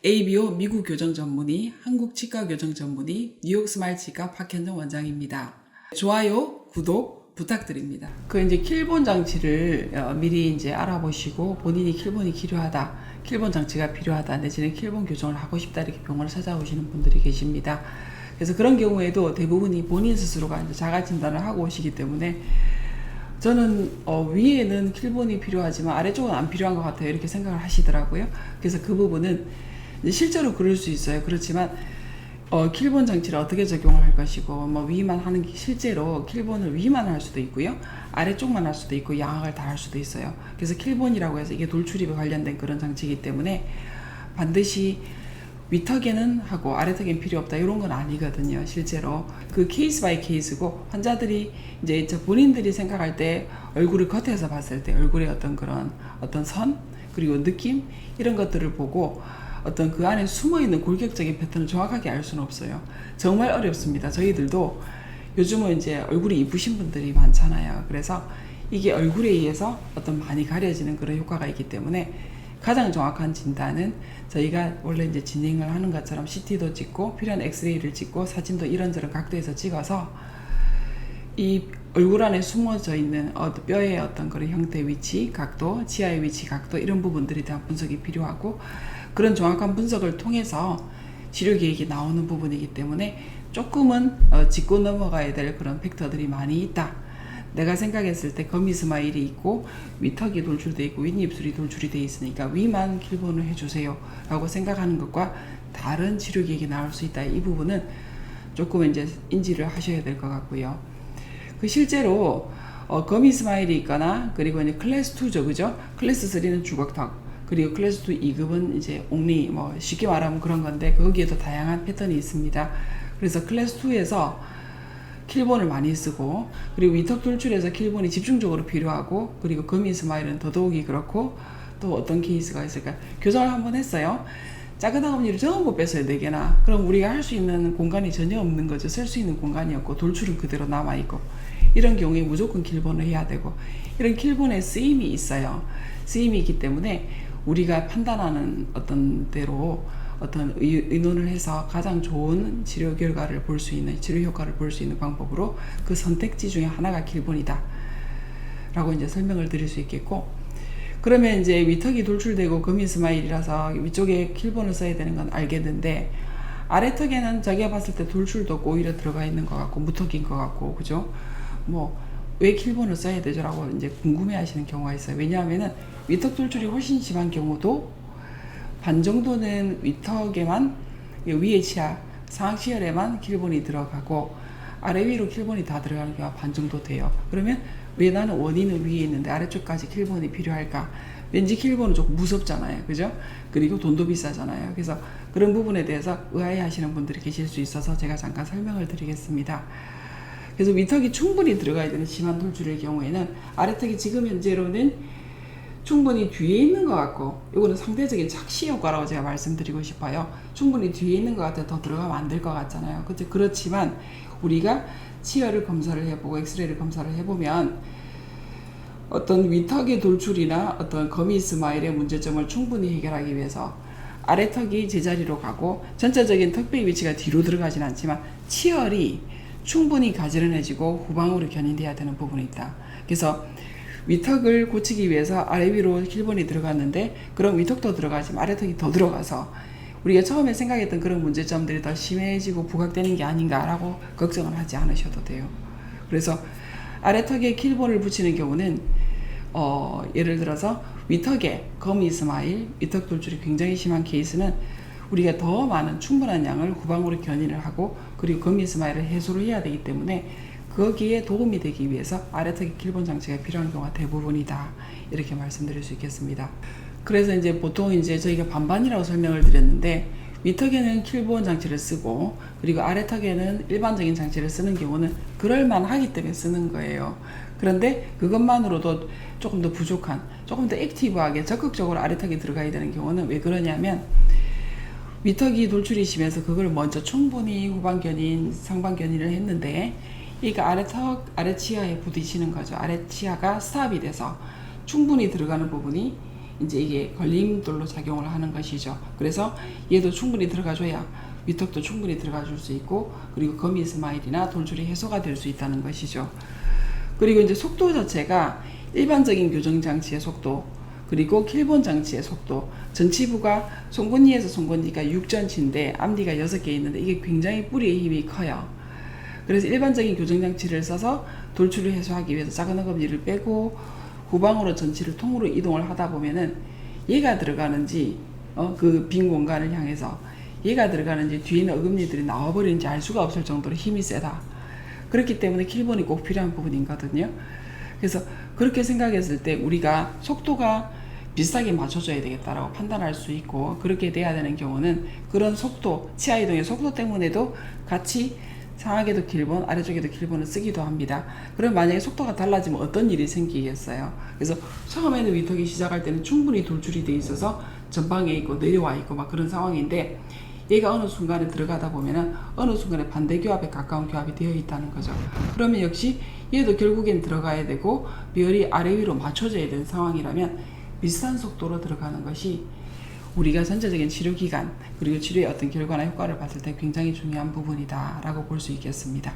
ABO 미국 교정 전문의, 한국 치과 교정 전문의, 뉴욕 스마일 치과 박현정 원장입니다. 좋아요, 구독 부탁드립니다. 이제 킬본 장치를 미리 이제 알아보시고 본인이 킬본이 필요하다, 킬본 장치가 필요하다, 내지는 킬본 교정을 하고 싶다 이렇게 병원을 찾아오시는 분들이 계십니다. 그래서 그런 경우에도 대부분이 본인 스스로가 이제 자가 진단을 하고 오시기 때문에 저는 위에는 킬본이 필요하지만 아래쪽은 안 필요한 것 같아요 이렇게 생각을 하시더라고요. 그래서 그 부분은 실제로 그럴 수 있어요. 그렇지만 킬본 장치를 어떻게 적용을 할 것이고 위만 하는 게 실제로 킬본을 위만 할 수도 있고요, 아래쪽만 할 수도 있고 양악을 다 할 수도 있어요. 그래서 킬본이라고 해서 이게 돌출입에 관련된 그런 장치이기 때문에 반드시 위턱에는 하고 아래턱에는 필요 없다 이런 건 아니거든요. 실제로 그 케이스 바이 케이스고, 환자들이 이제 본인들이 생각할 때 얼굴을 겉에서 봤을 때 얼굴의 어떤 선 그리고 느낌 이런 것들을 보고 어떤 그 안에 숨어있는 골격적인 패턴을 정확하게 알 수는 없어요. 정말 어렵습니다. 저희들도 요즘은 이제 얼굴이 이쁘신 분들이 많잖아요. 그래서 이게 얼굴에 의해서 어떤 많이 가려지는 그런 효과가 있기 때문에 가장 정확한 진단은 저희가 원래 이제 진행을 하는 것처럼 CT도 찍고 필요한 엑스레이를 찍고 사진도 이런저런 각도에서 찍어서 이 얼굴 안에 숨어져 있는 뼈의 어떤 그런 형태, 위치, 각도, 치아의 위치, 각도 이런 부분들에 대한 분석이 필요하고, 그런 정확한 분석을 통해서 치료 계획이 나오는 부분이기 때문에 조금은 짚고 넘어가야 될 그런 팩터들이 많이 있다. 내가 생각했을 때 거미 스마일이 있고 위턱이 돌출돼 있고 윗입술이 돌출이 돼 있으니까 위만 킬본을 해주세요 라고 생각하는 것과 다른 치료 계획이 나올 수 있다. 이 부분은 조금 이제 인지를 하셔야 될 것 같고요. 실제로 거미 스마일이 있거나, 그리고 이제 클래스 2죠, 그죠? 클래스 3는 주걱턱, 그리고 클래스 2 2급은 이제 옥리, 쉽게 말하면 그런 건데 거기에도 다양한 패턴이 있습니다. 그래서 클래스 2에서 킬본을 많이 쓰고, 그리고 위턱 돌출에서 킬본이 집중적으로 필요하고, 그리고 거미 스마일은 더더욱이 그렇고, 또 어떤 케이스가 있을까? 교정을 한번 했어요. 작은 어금니를 전부 뺐어요, 4개나. 그럼 우리가 할 수 있는 공간이 전혀 없는 거죠. 쓸 수 있는 공간이 없고 돌출은 그대로 남아있고, 이런 경우에 무조건 킬본을 해야 되고, 이런 킬본에 쓰임이 있어요. 쓰임이 있기 때문에 우리가 판단하는 어떤 대로 어떤 의논을 해서 가장 좋은 치료 결과를 볼 수 있는, 치료 효과를 볼 수 있는 방법으로 그 선택지 중에 하나가 킬본이다 라고 이제 설명을 드릴 수 있겠고, 그러면 이제 위턱이 돌출되고 거미 스마일이라서 위쪽에 킬본을 써야 되는 건 알겠는데, 아래턱에는 자기가 봤을 때 돌출도 없고 오히려 들어가 있는 것 같고 무턱인 것 같고, 그죠? 왜 킬본을 써야 되죠? 라고 이제 궁금해 하시는 경우가 있어요. 왜냐하면은 위턱 돌출이 훨씬 심한 경우도 반 정도는 위턱에만, 위에 치아, 상악치열에만 킬본이 들어가고 아래 위로 킬본이 다 들어가는 경우가 반 정도 돼요. 그러면 왜 나는 원인은 위에 있는데 아래쪽까지 킬본이 필요할까? 왠지 킬본은 조금 무섭잖아요, 그죠? 그리고 돈도 비싸잖아요. 그래서 그런 부분에 대해서 의아해 하시는 분들이 계실 수 있어서 제가 잠깐 설명을 드리겠습니다. 그래서 위턱이 충분히 들어가야 되는 심한 돌출의 경우에는 아래턱이 지금 현재로는 충분히 뒤에 있는 것 같고, 이거는 상대적인 착시 효과라고 제가 말씀드리고 싶어요. 충분히 뒤에 있는 것 같아 더 들어가면 안 될 것 같잖아요. 그렇지만 우리가 치아를 검사를 해보고 엑스레이를 검사를 해보면 어떤 위턱의 돌출이나 어떤 거미 스마일의 문제점을 충분히 해결하기 위해서 아래턱이 제자리로 가고 전체적인 턱뼈의 위치가 뒤로 들어가진 않지만 치열이 충분히 가지런해지고 후방으로 견인돼야 되는 부분이 있다. 그래서 위턱을 고치기 위해서 아래 위로 킬본이 들어갔는데, 그럼 위턱도 들어가지만 아래턱이 더 들어가서 우리가 처음에 생각했던 그런 문제점들이 더 심해지고 부각되는 게 아닌가라고 걱정을 하지 않으셔도 돼요. 그래서 아래턱에 킬본을 붙이는 경우는 예를 들어서 위턱에 거미 스마일, 위턱 돌출이 굉장히 심한 케이스는 우리가 더 많은 충분한 양을 후방으로 견인을 하고, 그리고 거미 스마일을 해소를 해야 되기 때문에 거기에 도움이 되기 위해서 아래턱에 킬본 장치가 필요한 경우가 대부분이다, 이렇게 말씀드릴 수 있겠습니다. 그래서 이제 보통 이제 저희가 반반이라고 설명을 드렸는데, 위턱에는 킬본 장치를 쓰고 그리고 아래턱에는 일반적인 장치를 쓰는 경우는 그럴만하기 때문에 쓰는 거예요. 그런데 그것만으로도 조금 더 부족한, 조금 더 액티브하게 적극적으로 아래턱이 들어가야 되는 경우는 왜 그러냐면, 위턱이 돌출이 심해서 그걸 먼저 충분히 후방 견인, 상방 견인을 했는데, 이가 아래턱, 아래치아에 부딪히는 거죠. 아래치아가 스탑이 돼서 충분히 들어가는 부분이 이제 이게 걸림돌로 작용을 하는 것이죠. 그래서 얘도 충분히 들어가줘야 위턱도 충분히 들어가줄 수 있고, 그리고 거미 스마일이나 돌출이 해소가 될 수 있다는 것이죠. 그리고 이제 속도 자체가 일반적인 교정 장치의 속도, 그리고 킬본 장치의 속도, 전치부가 송곳니에서 송곳니가 6전치인데 앞니가 6개 있는데 이게 굉장히 뿌리의 힘이 커요. 그래서 일반적인 교정 장치를 써서 돌출을 해소하기 위해서 작은 어금니를 빼고 후방으로 전치를 통으로 이동을 하다 보면은 얘가 들어가는지 그 빈 공간을 향해서 얘가 들어가는지 뒤에 있는 어금니들이 나와버리는지 알 수가 없을 정도로 힘이 세다. 그렇기 때문에 킬본이 꼭 필요한 부분이거든요. 그래서 그렇게 생각했을 때 우리가 속도가 비슷하게 맞춰줘야 되겠다라고 판단할 수 있고, 그렇게 돼야 되는 경우는 그런 속도, 치아 이동의 속도 때문에도 같이 상하게도 킬본, 아래쪽에도 킬본을 쓰기도 합니다. 그럼 만약에 속도가 달라지면 어떤 일이 생기겠어요? 그래서 처음에는 위턱이 시작할 때는 충분히 돌출이 돼 있어서 전방에 있고 내려와 있고 막 그런 상황인데, 얘가 어느 순간에 들어가다 보면은 어느 순간에 반대 교합에 가까운 교합이 되어 있다는 거죠. 그러면 역시 얘도 결국엔 들어가야 되고 비열이 아래 위로 맞춰져야 되는 상황이라면 비슷한 속도로 들어가는 것이 우리가 전체적인 치료 기간, 그리고 치료의 어떤 결과나 효과를 봤을 때 굉장히 중요한 부분이다 라고 볼 수 있겠습니다.